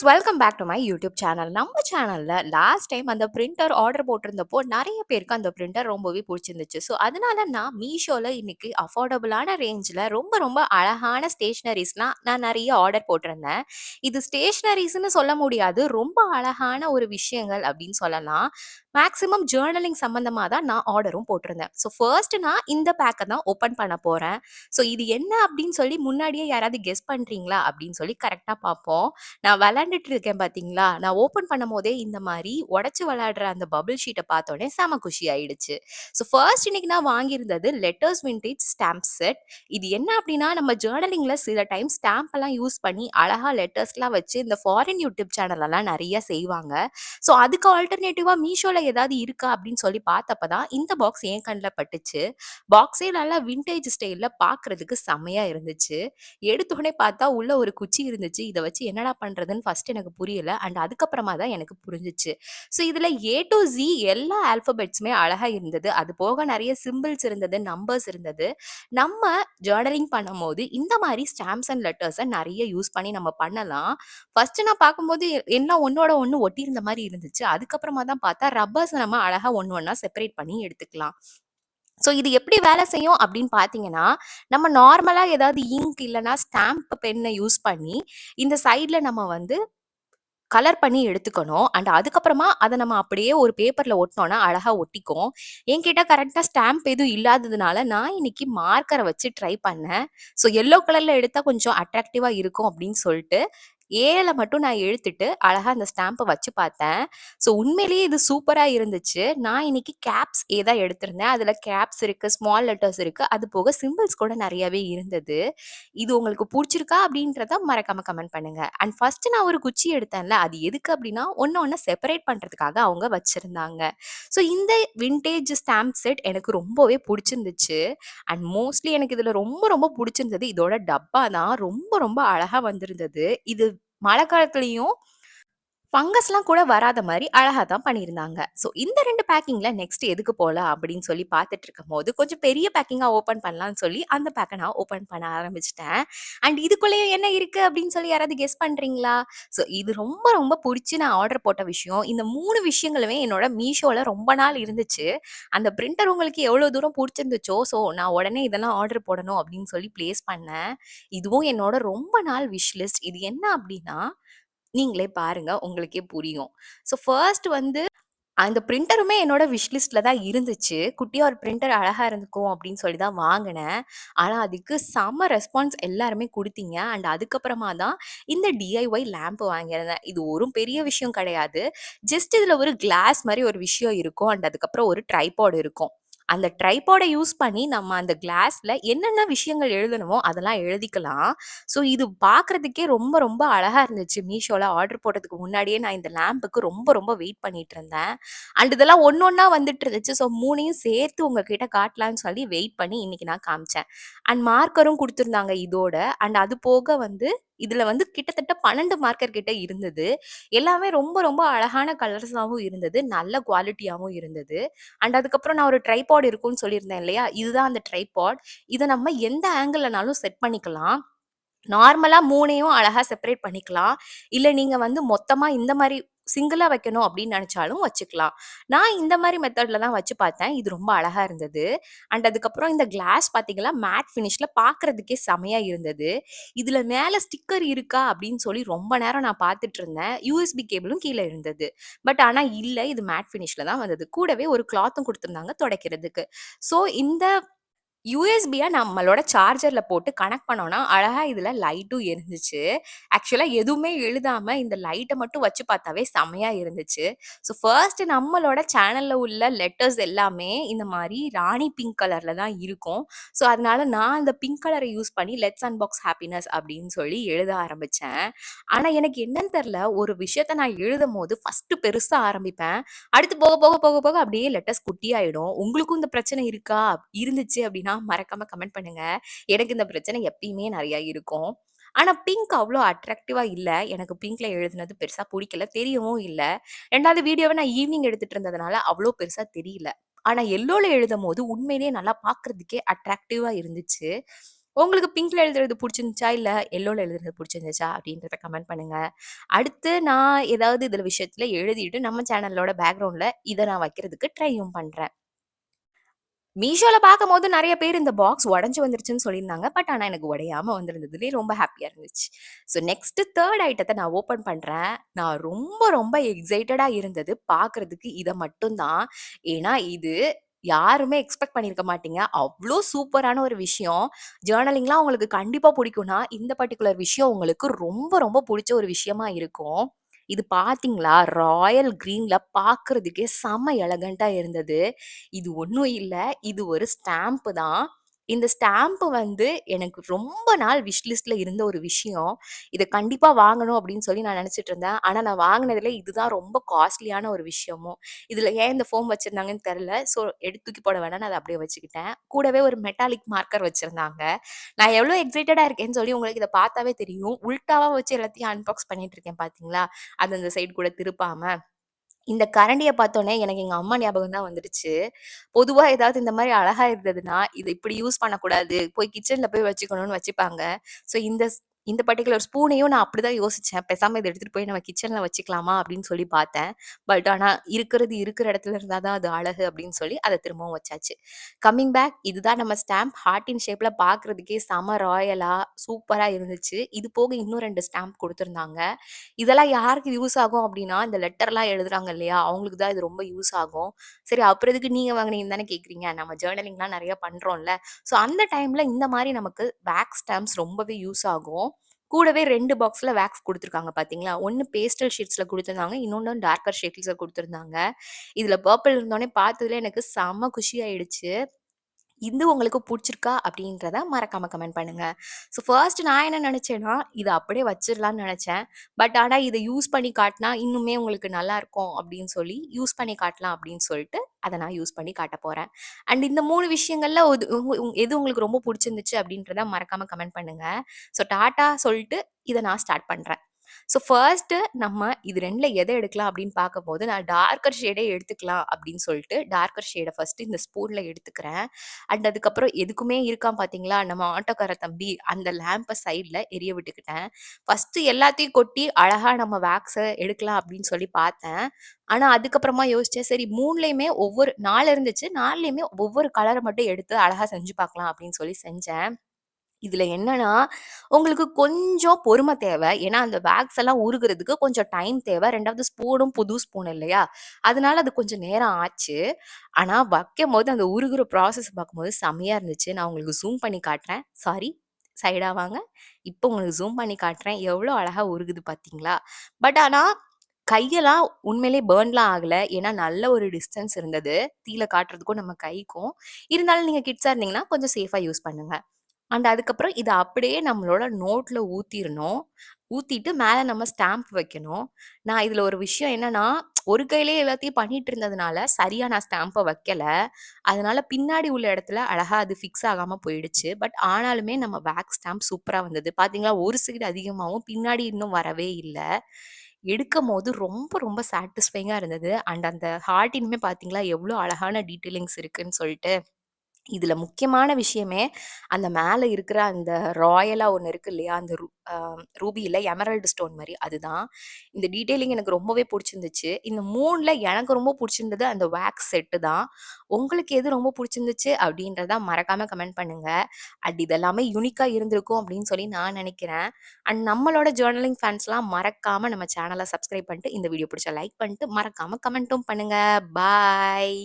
Guys welcome back to my YouTube channel. நம்ம சேனல்ல last time அந்த பிரிண்டர் ஆர்டர் போட்டிருந்தப்போ நிறைய பேருக்கு அந்த பிரிண்டர் ரொம்பவே பிடிச்சிருந்துச்சு. ஸோ அதனால நான் மீஷோல இன்னைக்கு அஃபோர்டபுளான ரேஞ்சில் ரொம்ப ரொம்ப அழகான ஸ்டேஷ்னரிஸ்லாம் நான் நிறைய ஆர்டர் போட்டிருந்தேன். இது ஸ்டேஷ்னரிஸ்னு சொல்ல முடியாது, ரொம்ப அழகான ஒரு விஷயங்கள் அப்படின்னு சொல்லலாம். மேக்ஸிமம் ஜேர்னலிங் சம்மந்தமாக தான் நான் ஆர்டரும் போட்டிருந்தேன். ஸோ ஃபர்ஸ்ட் நான் இந்த பேக்கை தான் ஓப்பன் பண்ண போகிறேன். ஸோ இது என்ன அப்படின்னு சொல்லி முன்னாடியே யாராவது கெஸ் பண்ணுறீங்களா அப்படின்னு சொல்லி கரெக்டாக பார்ப்போம். நான் விளையாண்டுட்டு இருக்கேன் பார்த்தீங்களா, நான் ஓப்பன் பண்ணும்போதே இந்த மாரி உடைச்சு விளையாடுற அந்த பபிள் ஷீட்ட பார்த்தோனே செம குஷி ஆயிடுச்சு. ஸோ ஃபர்ஸ்ட் இன்னைக்கு நான் வாங்கியிருந்தது லெட்டர்ஸ் வின்டேஜ் ஸ்டாம்ப் செட். இது என்ன அப்டின்னா, நம்ம ஜர்னலிங்ல சில டைம் ஸ்டாம்ப் எல்லாம் யூஸ் பண்ணி அழகா லெட்டர்ஸ்லாம் வச்சு இந்த ஃபாரின் யூடியூப் சேனல்லலாம் நெறைய செய்வாங்க. ஸோ அதுக்கு ஆல்டர்னேட்டிவா மீஷோல ஏதாவது இருக்கா அப்டின்னு சொல்லி பார்த்தப்ப தான் இந்த பாக்ஸ் என் கண்ல பட்டுச்சு. பாக்ஸே நல்லா வின்டேஜ் ஸ்டைல்ல பார்க்கறதுக்கு செம்மையா இருந்துச்சு. எடுத்தோனே பார்த்தா உள்ள ஒரு குச்சி இருந்துச்சு. இத வச்சு என்னடா பண்றதுன்னு ஃபர்ஸ்ட் எனக்கு புரியல. அண்ட் அதுக்கப்புறமா தான் எனக்கு புரிஞ்சுச்சு. ஸோ இதுல ஏ டூ ஜி எல்லா ஆல்ஃபபெட்ஸுமே அழகா இருந்தது. அது போக நெறைய சிம்பிள்ஸ் இருந்தது, நம்பர்ஸ் இருந்தது. நம்ம ஜர்னலிங் பண்ணும்போது இந்த மாரி ஸ்டாம்ப்ஸ் அண்ட் லெட்டர்ஸ நெறைய யூஸ் பண்ணி நம்ம பண்ணலாம். ஃபர்ஸ்ட் நான் பார்க்கும்போது எல்லாம் ஒண்ணோட ஒண்ணு ஒட்டியிருந்த மாரி இருந்துச்சு. அதுக்கப்புறமா தான் பார்த்தா ரப்பர்ஸ நம்ம அழகா ஒண்ணு ஒண்ணா செப்பரேட் பண்ணி எடுத்துக்கலாம். ஸோ இது எப்படி வேலை செய்யும் அப்படின்னு பார்த்தீங்கன்னா, நம்ம நார்மலா ஏதாவது இங்க் இல்லன்னா ஸ்டாம்ப் பென்ன யூஸ் பண்ணி, இந்த சைட்ல நம்ம வந்து கலர் பண்ணி எடுத்துக்கணும். அண்ட் அதுக்கப்புறமா அத நம்ம அப்படியே ஒரு பேப்பர்ல ஒட்டுனோம்னா அழகா ஒட்டிக்கும். என்கிட்ட கரெக்ட்டா ஸ்டாம்ப் எதுவும் இல்லாததுனால, நான் இன்னைக்கு மார்க்கர வச்சு ட்ரை பண்ணேன். ஸோ எல்லோ கலர்ல எடுத்தா கொஞ்சம் அட்ராக்டிவா இருக்கும் அப்படின்னு சொல்ட்டு, ஏல மட்டும் நான் இழுத்துட்டு, அழகா அந்த ஸ்டாம்ப வச்சு பார்த்தேன். ஸோ உண்மையிலேயே இது சூப்பரா இருந்துச்சு. நான் இன்னைக்கு கேப்ஸ் ஏ தான் எடுத்திருந்தேன். அதுல கேப்ஸ் இருக்கு, ஸ்மால் லெட்டர்ஸ் இருக்கு. அது போக சிம்பிள்ஸ் கூட நெறையாவே இருந்தது. இது உங்களுக்கு புடிச்சிருக்கா அப்படின்றத மறக்காம கமெண்ட் பண்ணுங்க. அண்ட் ஃபர்ஸ்ட் நான் ஒரு குச்சி எடுத்தேன்ல, அது எதுக்கு அப்படின்னா, ஒண்ண செப்பரேட் பண்றதுக்காக அவங்க வச்சிருந்தாங்க. ஸோ இந்த வின்டேஜ் ஸ்டாம்ப் செட் எனக்கு ரொம்பவே புடிச்சிருந்துச்சு. அண்ட் மோஸ்ட்லி எனக்கு இதுல ரொம்ப ரொம்ப புடிச்சிருந்தது இதோட டப்பா தான். ரொம்ப ரொம்ப அழகா வந்திருந்தது. இது மழை காலத்துலயும் ஃபங்கஸ்லாம் கூட வராத மாரி அழகா தான் பண்ணியிருந்தாங்க. ஸோ இந்த 2 பேக்கிங்ல நெக்ஸ்ட் எதுக்கு போலாம் அப்படின்னு சொல்லி பார்த்துட்டு இருக்கும்போது, கொஞ்சம் பெரிய பேக்கிங்கா ஓப்பன் பண்ணலான்னு சொல்லி அந்த பேக்க நான் ஓப்பன் பண்ண ஆரம்பிச்சுட்டேன். அண்ட் இதுக்குள்ளேயே என்ன இருக்கு அப்படின்னு சொல்லி யாராவது கெஸ் பண்றீங்களா? ஸோ இது ரொம்ப ரொம்ப புடிச்சு நான் ஆர்டர் போட்ட விஷயம். இந்த 3 விஷயங்களுமே என்னோட மீஷோல ரொம்ப நாள் இருந்துச்சு. அந்த பிரிண்டர் உங்களுக்கு எவ்வளோ தூரம் புடிச்சிருந்துச்சோ, ஸோ நான் உடனே இதெல்லாம் ஆர்டர் போடணும் அப்படின்னு சொல்லி பிளேஸ் பண்ணேன். இதுவும் என்னோட ரொம்ப நாள் விஷ் லிஸ்ட். இது என்ன அப்படின்னா, நீங்களே பாருங்க. உங்களுக்கே புரியும். ஸோ ஃபர்ஸ்ட் வந்து அந்த பிரிண்டருமே என்னோட விஷ் லிஸ்ட்ல தான் இருந்துச்சு. குட்டியா ஒரு பிரிண்டர் அழகா இருந்துக்கும் அப்படின்னு சொல்லி தான் வாங்குனேன். ஆனா அதுக்கு செம்ம ரெஸ்பான்ஸ் எல்லாருமே குடுத்தீங்க. அண்ட் அதுக்கப்புறமா தான் இந்த டிஐஒய் லேம்ப் வாங்கியிருந்தேன். இது ஒரு பெரிய விஷயம் கிடையாது. ஜஸ்ட் இதுல ஒரு கிளாஸ் மாரி ஒரு விஷயம் இருக்கும். அண்ட் அதுக்கப்புறம் ஒரு ட்ரைபாட் இருக்கும். அந்த ட்ரைபாட யூஸ் பண்ணி நம்ம அந்த கிளாஸ்ல என்னென்ன விஷயங்கள் எழுதணுமோ அதெல்லாம் எழுதிக்கலாம். ஸோ இது பார்க்கறதுக்கே ரொம்ப ரொம்ப அழகா இருந்துச்சு. மீஷோல ஆர்டர் போடுறதுக்கு முன்னாடியே நான் இந்த லேம்புக்கு ரொம்ப ரொம்ப வெயிட் பண்ணிட்டு இருந்தேன். அண்ட் இதெல்லாம் ஒண்ணொண்ணா வந்துட்டு இருந்துச்சு. ஸோ 3யும் சேர்த்து உங்ககிட்ட காட்டலான்னு சொல்லி வெயிட் பண்ணி இன்னைக்கு நான் காமிச்சேன். அண்ட் மார்க்கரும் குடுத்துருந்தாங்க இதோட. அண்ட் அது போக வந்து இதுல வந்து கிட்டத்தட்ட 12 மார்க்கர் கிட்ட இருந்தது. எல்லாமே ரொம்ப ரொம்ப அழகான கலர்ஸாவும் இருந்தது. நல்ல குவாலிட்டியாவும் இருந்தது. அண்ட் அதுக்கப்புறம் நான் ஒரு ட்ரைபாட் இருக்கும்னு சொல்லியிருந்தேன் இல்லையா? இதுதான் அந்த ட்ரைபாட். இத நம்ம எந்த ஆங்கிள்லனாலும் செட் பண்ணிக்கலாம். நார்மலா 3யும் அழகா செப்பரேட் பண்ணிக்கலாம். இல்ல நீங்க வந்து மொத்தமா இந்த மாரி சிங்கிளா வைக்கணும் அப்படின்னு நெனச்சாலும் வச்சுக்கலாம். நான் இந்த மாரி மெத்தட்ல தான் வச்சு பார்த்தேன். இது ரொம்ப அழகா இருந்தது. அண்ட் அதுக்கப்புறம் இந்த கிளாஸ் பார்த்தீங்கன்னா, மேட் ஃபினிஷ்ல பார்க்கறதுக்கே செமையா இருந்தது. இதுல மேல ஸ்டிக்கர் இருக்கா அப்படின்னு சொல்லி ரொம்ப நேரம் நான் பார்த்துட்டு இருந்தேன். யூஎஸ்பி கேபிளும் கீழ இருந்தது. பட் ஆனா இல்ல. இது மேட் ஃபினிஷ்ல தான் வந்தது. கூடவே ஒரு கிளாத்தும் குடுத்திருந்தாங்க துடைக்கிறதுக்கு. ஸோ இந்த யூஎஸ்பிய நம்மளோட சார்ஜர்ல போட்டு கனெக்ட் பண்ணோம்னா, அழகா இதுல லைட்டும் எரிஞ்சுச்சு. ஆக்சுவலா எதுவுமே எழுதாம இந்த லைட்ட மட்டும் வச்சு பார்த்தாவே செம்மையா இருந்துச்சு. ஸோ ஃபர்ஸ்ட் நம்மளோட சேனல்ல உள்ள லெட்டர்ஸ் எல்லாமே இந்த மாரி ராணி பிங்க் கலர்ல தான் இருக்கும். ஸோ அதனால நான் அந்த பிங்க் கலர யூஸ் பண்ணி லெட்ஸ் அன்பாக்ஸ் ஹேப்பினஸ் அப்படின்னு சொல்லி எழுத ஆரம்பிச்சேன். ஆனா எனக்கு என்னன்னு தெரியல, ஒரு விஷயத்த நான் எழுதும்போது ஃபர்ஸ்ட் பெருசா ஆரம்பிப்பேன். அடுத்து போக, போக, போக, போக அப்படியே லெட்டர்ஸ் குட்டியாயிடும். உங்களுக்கும் இந்த பிரச்சனை இருக்கா? இருந்துச்சு அப்படின்னா மறக்காம கமெண்ட் பண்ணுங்க. எனக்கு இந்த பிரச்சனை எப்பயுமே நெறையா இருக்கும். ஆனா பிங்க் அவ்ளோ அட்ராக்டிவா இல்ல. எனக்கு பிங்க்ல எழுதுனது பெருசா புடிக்கல. தெரியவும் இல்ல. 2வது வீடியோவ நான் ஈவ்னிங் எடுத்துட்டு இருந்ததுனால அவ்ளோ பெருசா தெரியல. ஆனா எல்லோல எழுதும்போது உண்மையிலேயே நல்லா பார்க்கறதுக்கே அட்ராக்டிவா இருந்துச்சு. உங்களுக்கு பிங்க்ல எழுதுறது புடிச்சிருந்துச்சா? இல்ல எல்லோல எழுதுறது புடிச்சிருந்துச்சா? அப்படின்றத கமெண்ட் பண்ணுங்க. அடுத்து நான் ஏதாவது இதுல விஷயத்துல எழுதிட்டு நம்ம சேனலோட பேக்கிரவுண்ட்ல இத நான் வைக்கிறதுக்கு ட்ரையும் பண்றேன். மீஷோல பார்க்கும்போது நெறைய பேர் இந்த பாக்ஸ் உடைஞ்சு வந்துருச்சுன்னு சொல்லியிருந்தாங்க. பட் ஆனா எனக்கு உடையாம வந்திருந்ததுலயே ரொம்ப ஹேப்பியா இருந்துச்சு. ஸோ நெக்ஸ்ட் 3 ஐட்டத்த நான் ஓப்பன் பண்றேன். நான் ரொம்ப ரொம்ப எக்ஸைட்டடா இருந்தது பார்க்கறதுக்கு இத மட்டும் தான். ஏன்னா இது யாருமே எக்ஸ்பெக்ட் பண்ணியிருக்க மாட்டீங்க. அவ்ளோ சூப்பரான ஒரு விஷயம். ஜர்னலிங்லாம் உங்களுக்கு கண்டிப்பா புடிக்கும்னா, இந்த பர்ட்டிகுலர் விஷயம் உங்களுக்கு ரொம்ப ரொம்ப புடிச்ச ஒரு விஷயமா இருக்கும். இது பார்த்தீங்களா? ராயல் கிரீன்ல பார்க்கறதுக்கே செம்ம எலகன்ட்டா இருந்தது. இது ஒண்ணும் இல்ல. இது ஒரு ஸ்டாம்ப் தான். இந்த ஸ்டாம்ப் வந்து எனக்கு ரொம்ப நாள் விஷ் லிஸ்ட்ல இருந்த ஒரு விஷயம். இத கண்டிப்பா வாங்கணும் அப்படின்னு சொல்லி நான் நெனச்சுட்டு இருந்தேன். ஆனா நான் வாங்குனதுல இதுதான் ரொம்ப காஸ்ட்லியான ஒரு விஷயமும். இதுல ஏன் இந்த ஃபோம் வச்சிருந்தாங்கன்னு தெரியல. ஸோ எடுத்து தூக்கி போட வேணாம்னு அத அப்படியே வச்சுக்கிட்டேன். கூடவே ஒரு மெட்டாலிக் மார்க்கர் வச்சிருந்தாங்க. நான் எவ்வளோ எக்ஸைட்டடா இருக்கேன்னு சொல்லி உங்களுக்கு இத பார்த்தாவே தெரியும். உல்டாவா வச்சு எல்லாத்தையும் அன்பாக்ஸ் பண்ணிட்டு இருக்கேன் பார்த்தீங்களா? அது அந்த சைடு கூட திருப்பாம. இந்த கரண்டிய பார்த்தோனே எனக்கு எங்க அம்மா ஞாபகம் தான் வந்துடுச்சு. பொதுவா ஏதாவது இந்த மாரி அழகா இருந்ததுன்னா, "இத இப்படி யூஸ் பண்ணக்கூடாது. போய் கிச்சன்ல போய் வச்சுக்கணும்னு" வச்சுப்பாங்க. ஸோ இந்த பர்ட்டிகுலர் ஸ்பூனையும் நான் அப்படிதான் யோசிச்சேன். பேசாம இத எடுத்துட்டு போய் நம்ம கிச்சன்ல வச்சுக்கலாமா அப்படின்னு சொல்லி பார்த்தேன். பட் ஆனா இருக்கிற இடத்துல இருந்தா தான் அது அழகு அப்படின்னு சொல்லி அத திரும்பவும் வச்சாச்சு. கம்மிங் பேக் இதுதான் நம்ம ஸ்டாம்ப் ஹார்ட்டின் ஷேப்ல பார்க்கறதுக்கே செம ராயலா, சூப்பரா இருந்துச்சு. இது போக இன்னும் 2 ஸ்டாம்ப் குடுத்துருந்தாங்க. இதெல்லாம் யாருக்கு யூஸ் ஆகும் அப்டின்னா, இந்த லெட்டர்லாம் எழுதுறாங்க இல்லையா? அவங்களுக்கு தான் இது ரொம்ப யூஸ் ஆகும். சரி அப்புறம் எதுக்கு நீங்க வாங்குனீங்கன்னு தானே கேட்கிறீங்க. நம்ம ஜர்னலிங்லாம் நெறைய பண்றோம்ல. ஸோ அந்த டைம்ல இந்த மாரி நமக்கு வேக்ஸ் ஸ்டாம்ப்ஸ் ரொம்பவே யூஸ் ஆகும். கூடவே 2 பாக்ஸ்ல வேக்ஸ் குடுத்துருக்காங்க பார்த்தீங்களா? ஒண்ணு பேஸ்டல் ஷீட்ஸ்ல குடுத்துருந்தாங்க. இன்னொன்னு டார்க்கர் ஷேட்ஸ்ல குடுத்துருந்தாங்க. இதுல பர்பிள் இருந்தோனே பார்த்ததுல எனக்கு செம்ம குஷி ஆயிடுச்சு. இது உங்களுக்கு புடிச்சிருக்கா? அப்படின்றத மறக்காம கமெண்ட் பண்ணுங்க. ஸோ ஃபர்ஸ்ட் நான் என்ன நெனச்சேன்னா, இத அப்படியே வச்சிரலாம்னு நெனச்சேன். பட் ஆனா இத யூஸ் பண்ணி காட்டுனா, இன்னுமே உங்களுக்கு நல்லாருக்கும் அப்படின்னு சொல்லி, யூஸ் பண்ணி காட்டலாம் அப்படின்னு சொல்லிட்டு, அத நான் யூஸ் பண்ணி காட்டப் போறேன். அண்ட் இந்த 3 விஷயங்கள்ல எது உங்களுக்கு ரொம்ப புடிச்சிருந்துச்சு அப்படின்றத மறக்காம கமெண்ட் பண்ணுங்க. ஸோ டாட்டா சொல்ட்டு இத நான் ஸ்டார்ட் பண்றேன். ஸோ ஃபர்ஸ்ட்டு நம்ம இது 2ல எத எடுக்கலாம் அப்படின்னு பார்க்கும்போது, நான் டார்க்கர் ஷேடே எடுத்துக்கலாம் அப்படின்னு சொல்லிட்டு, டார்க்கர் ஷேட ஃபர்ஸ்ட்டு இந்த ஸ்பூன்ல எடுத்துக்கிறேன். அண்ட் அதுக்கப்புறம் எதுக்குமே இருக்கான் பார்த்தீங்களா, நம்ம ஆட்டோக்கார தம்பி, அந்த லேம்ப சைட்ல எரிய விட்டுக்கிட்டேன். ஃபர்ஸ்ட்டு எல்லாத்தையும் கொட்டி அழகா நம்ம வேக்ஸ எடுக்கலாம் அப்படின்னு சொல்லி பார்த்தேன். ஆனா அதுக்கப்புறமா யோசிச்சேன், சரி 3லயுமே 4 இருந்துச்சு. 4லயுமே ஒவ்வொரு கலர மட்டும் எடுத்து அழகா செஞ்சு பார்க்கலாம் அப்படின்னு சொல்லி செஞ்சேன். இதுல என்னன்னா, உங்களுக்கு கொஞ்சம் பொறுமை தேவை. ஏன்னா, அந்த வேக்ஸ் எல்லாம் உருகுறதுக்கு கொஞ்சம் டைம் தேவை. 2வது ஸ்பூனும் புது ஸ்பூன் இல்லையா? அதனால அது கொஞ்சம் நேரம் ஆச்சு. ஆனா, வைக்கும்போது அந்த உருகுற ப்ராசஸ் பார்க்கும்போது செம்மையா இருந்துச்சு. நான் உங்களுக்கு ஜூம் பண்ணி காட்டுறேன். சாரி, சைடா வாங்க. இப்போ உங்களுக்கு ஜூம் பண்ணி காட்டுறேன். எவ்வளோ அழகா உருகுது பார்த்தீங்களா? பட் ஆனா, கையெல்லாம் உண்மையிலேயே பர்ன்லாம் ஆகல. ஏன்னா, நல்ல ஒரு டிஸ்டன்ஸ் இருந்தது. தீல காட்டுறதுக்கும் நம்ம கைக்கும். இருந்தாலும் நீங்க கிட்ஸா இருந்தீங்கன்னா, கொஞ்சம் சேஃபா யூஸ் பண்ணுங்க. அண்ட் அதுக்கப்புறம் இத அப்படியே நம்மளோட நோட்ல ஊத்திரணும். ஊத்திட்டு மேல நம்ம ஸ்டாம்ப் வைக்கணும். நான் இதுல ஒரு விஷயம் என்னன்னா, ஒரு கையிலேயே எல்லாத்தையும் பண்ணிட்டு இருந்ததுனால, சரியா நான் ஸ்டாம்ப வைக்கல. அதனால பின்னாடி உள்ள இடத்துல அழகா அது ஃபிக்ஸ் ஆகாம போயிடுச்சு. பட் ஆனாலுமே நம்ம வேக்ஸ் ஸ்டாம்ப் சூப்பரா வந்தது. பார்த்தீங்களா, ஒரு சைடு அதிகமாவும், பின்னாடி இன்னும் வரவே இல்ல. எடுக்கும்போது ரொம்ப ரொம்ப சாட்டிஸ்ஃபையிங்கா இருந்தது. அண்ட் அந்த ஹார்ட்டினுமே பார்த்தீங்களா, எவ்ளோ அழகான டீட்டெயிலிங்ஸ் இருக்குன்னு சொல்ட்டு. இதுல முக்கியமான விஷயமே, அந்த மேல இருக்கிற அந்த ராயலா ஒண்ணு இருக்கு இல்லையா? அந்த ரூபியில எமரல்டு ஸ்டோன் மாரி அதுதான். இந்த டீட்டெயிலிங் எனக்கு ரொம்பவே புடிச்சிருந்துச்சு. இந்த 3ல எனக்கு ரொம்ப புடிச்சிருந்தது அந்த வேக்ஸ் செட்டு தான். உங்களுக்கு எது ரொம்ப புடிச்சிருந்துச்சு அப்படின்றத மறக்காம கமெண்ட் பண்ணுங்க. அண்ட் இதெல்லாமே யூனிக்கா இருந்திருக்கும் அப்படின்னு சொல்லி நான் நெனைக்கிறேன். அண்ட் நம்மளோட ஜர்னலிங் ஃபேன்ஸ்லாம் மறக்காம நம்ம சேனல சப்ஸ்கிரைப் பண்ணிட்டு, இந்த வீடியோ புடிச்சா லைக் பண்ணிட்டு, மறக்காம கமெண்ட்டும் பண்ணுங்க. பாய்.